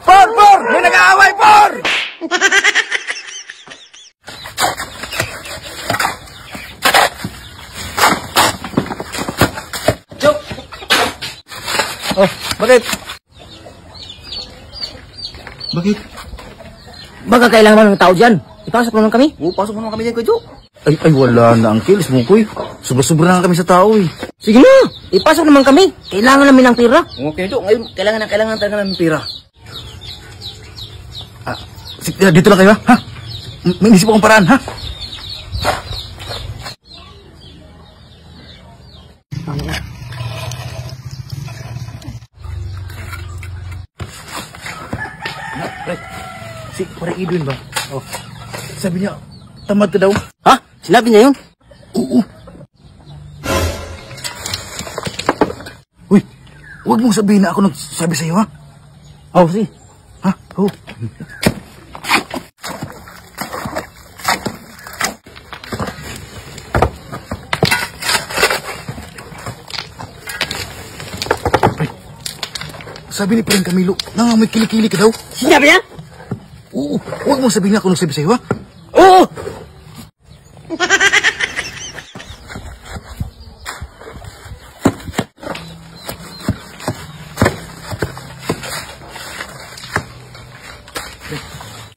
Por! May nag-aaway, Por! Oh, bakit? Bakit? Baka kailangan ng tao dyan. Ipasok naman kami. Oo, pasok mo naman kami dyan, Kuya Jo. Ay, wala na, Uncle. Sumukoy. Sobra-sobra na kami sa tao, eh. Sige na, ipasok naman kami. Kailangan namin ng pera. Okay, Jo. Ngayon, kailangan talaga namin pera. Dito lang kayo, ha? May inisip akong paraan, ha? Si Pare Edwin ba? Oh. Sabi niya, tamad ka daw. Ha? Sinabi niya yun? Oo. Uy, huwag mong sabihin na ako nagsabi sa'yo, ha? Oh, sige. Ha? Oo. Sabi ni Parang Camilo, may kilikili ka daw. Sinabi niya? Oo, huwag mong sabihin na ako nagsabi sa'yo, ha? Oo!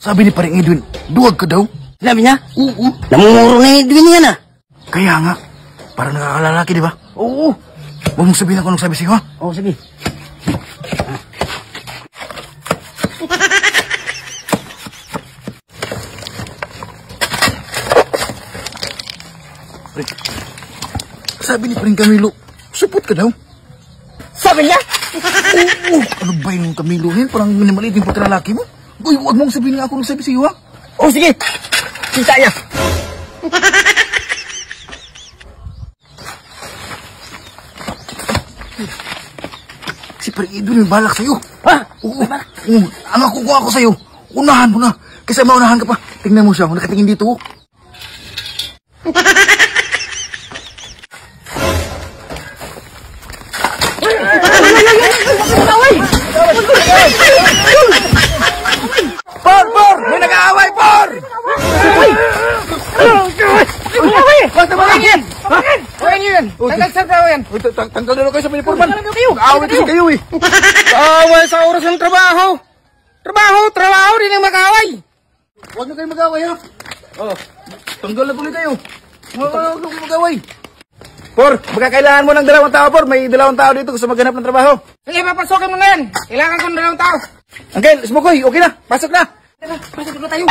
Sabi ni Parang Edwin, duwag ka daw. Sinabi niya? Oo. Namumuro na Edwin yan, ah. Kaya nga, parang nakakalalaki, di ba? Oo. Huwag mong sabihin ako nagsabi sa'yo, ha? Oo, sige. Sabi ni Parang Camilo, supot ka daw. Sabi niya? Oo, ano ba yung Camilo yan? Parang minamaliit yung pagkalalaki mo. Uy, huwag mong sabihin nga ako nagsabi sa'yo, ha? Oo, sige. Kita niya. Si Parang Edwin may balak sa'yo. Ha? Oo, ang ako kung ako sa'yo, unahan mo na. Kasi maunahan ka pa. Tingnan mo siya, nakatingin dito. Por! May nag-aaway, Por! Basta makingin! Makingin! Tanggal sa yan! Tanggal na kayo sa uniforman! Aaway kasi kayo, eh! Kaaway sa oras ng trabaho! Trabaho din ang mag-aaway! Huwag na kayo mag-aaway, ha? Oh, tanggal na tuloy kayo! Huwag na mag-aaway! Por, magkakailangan mo ng 2 tao, Por. May 2 tao dito gusto maghanap ng trabaho. Sige, papasokin mo na yan. Kailangan ko ng 2 tao. Uncle, Smokoy, okay na. Pasok na. Pasok na tayo.